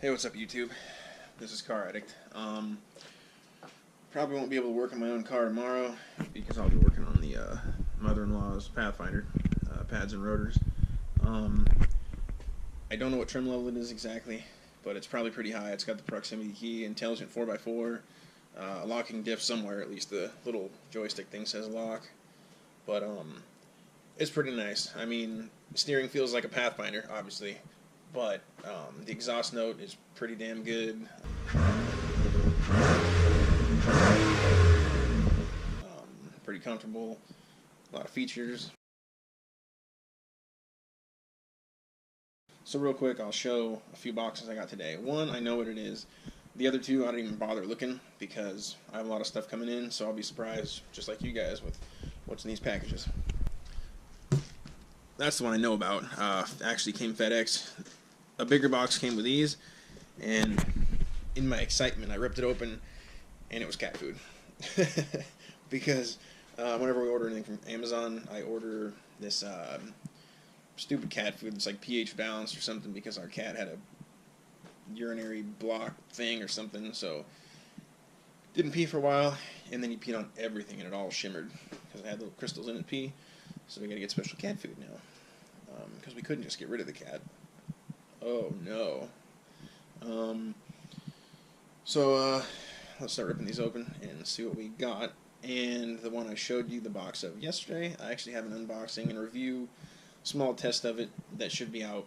Hey, what's up, YouTube? This is Car Addict. Probably won't be able to work on my own car tomorrow because I'll be working on the mother-in-law's Pathfinder, pads and rotors. I don't know what trim level it is exactly, but it's probably pretty high. It's got the proximity key, intelligent 4x4, locking diff somewhere, at least the little joystick thing says lock. But it's pretty nice. I mean, steering feels like a Pathfinder, obviously, but the exhaust note is pretty damn good. Pretty comfortable, a lot of features. So real quick, I'll show a few boxes I got today. One, I know what it is. The other two, I don't even bother looking because I have a lot of stuff coming in, so I'll be surprised, just like you guys, with what's in these packages. That's the one I know about. Actually came FedEx. A bigger box came with these, and in my excitement, I ripped it open, and it was cat food. Because whenever we order anything from Amazon, I order this stupid cat food that's like pH balanced or something because our cat had a urinary block thing or something, so didn't pee for a while, and then he peed on everything, and it all shimmered because it had little crystals in it pee, so we gotta get special cat food now because we couldn't just get rid of the cat. Oh no. So let's start ripping these open and see what we got. And the one I showed you the box of yesterday, I actually have an unboxing and review, small test of it that should be out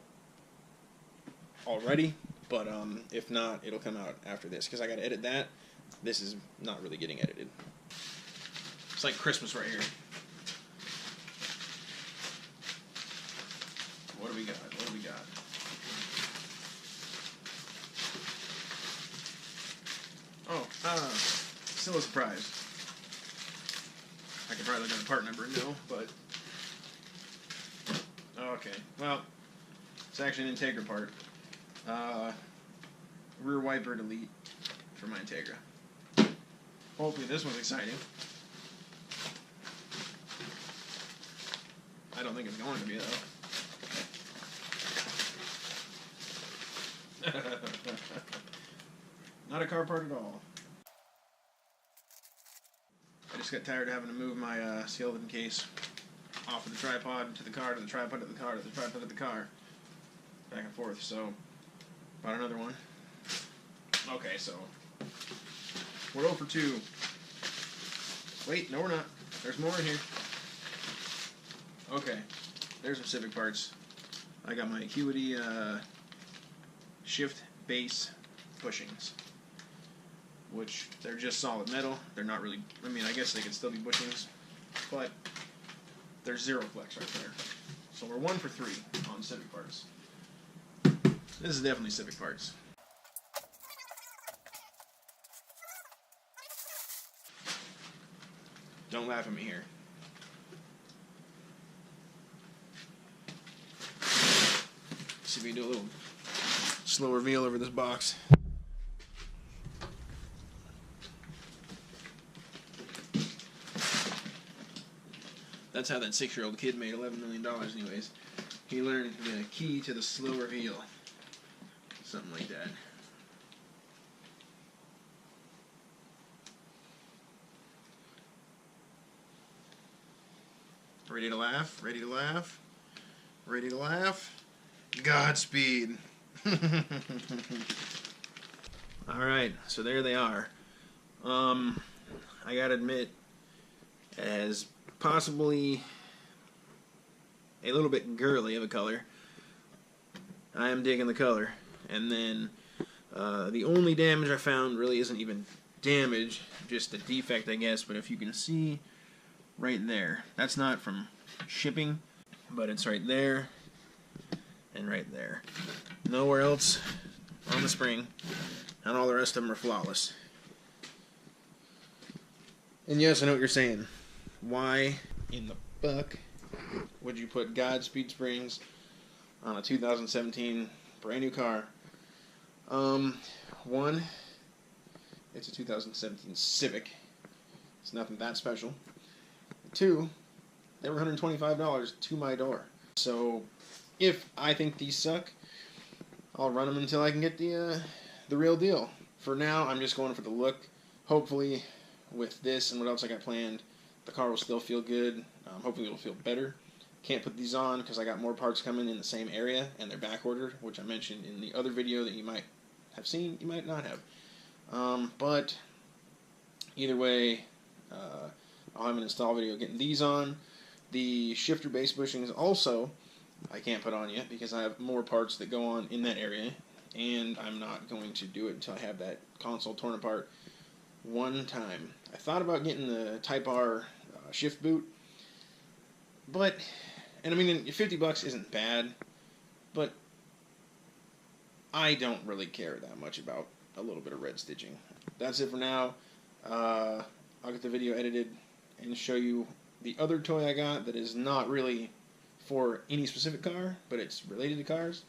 already, but if not, it'll come out after this because I gotta edit that. This is not really getting edited. It's like Christmas right here. What do we got? What do we got? Oh, still a surprise. I could probably look at the part number and know, but okay. Well, it's actually an Integra part. Rear wiper delete for my Integra. Hopefully this one's exciting. I don't think it's going to be though. Not a car part at all. I just got tired of having to move my skeleton case off of the tripod to the car, to the tripod to the car, to the tripod to the car, back and forth. So, bought another one. Okay, so we're 0 for 2. Wait, no we're not. There's more in here. Okay, there's some Civic parts. I got my Acuity shift base bushings, which they're just solid metal. They're not really, I mean, I guess they could still be bushings, but they're zero flex right there. So we're 1 for 3 on Civic parts. This is definitely Civic parts. Don't laugh at me here. See if we can do a little slow reveal over this box. That's how that 6-year-old kid made $11 million anyways. He learned the key to the slow reveal. Something like that. Ready to laugh? Ready to laugh? Ready to laugh? Godspeed. Alright, so there they are. I gotta admit, as possibly a little bit girly of a color, I am digging the color. And then the only damage I found really isn't even damage, just a defect I guess, but if you can see right there, that's not from shipping, but it's right there and right there. Nowhere else on the spring, and all the rest of them are flawless. And yes, I know what you're saying. Why in the fuck would you put Godspeed springs on a 2017 brand new car? One, it's a 2017 Civic. It's nothing that special. Two, they were $125 to my door. So if I think these suck, I'll run them until I can get the real deal. For now, I'm just going for the look. Hopefully, with this and what else I got planned, the car will still feel good. Hopefully, it'll feel better. Can't put these on because I got more parts coming in the same area, and they're back ordered, which I mentioned in the other video that you might have seen, you might not have. But either way, I'll have an install video getting these on. The shifter base bushings also I can't put on yet because I have more parts that go on in that area, and I'm not going to do it until I have that console torn apart one time. I thought about getting the Type R shift boot, but, and I mean, $50 isn't bad, but I don't really care that much about a little bit of red stitching. That's it for now. I'll get the video edited and show you the other toy I got that is not really for any specific car, but it's related to cars.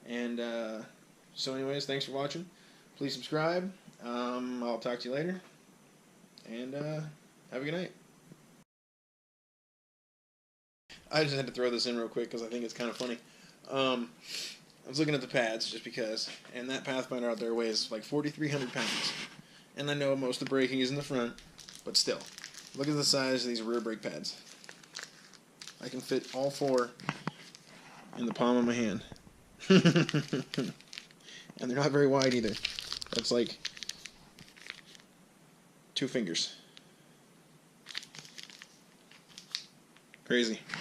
And so anyways, thanks for watching. Please subscribe. I'll talk to you later. And have a good night. I just had to throw this in real quick because I think it's kind of funny. I was looking at the pads just because, and that Pathfinder out there weighs like 4,300 pounds. And I know most of the braking is in the front, but still. Look at the size of these rear brake pads. I can fit all four in the palm of my hand. And they're not very wide either. That's like 2 fingers. Crazy.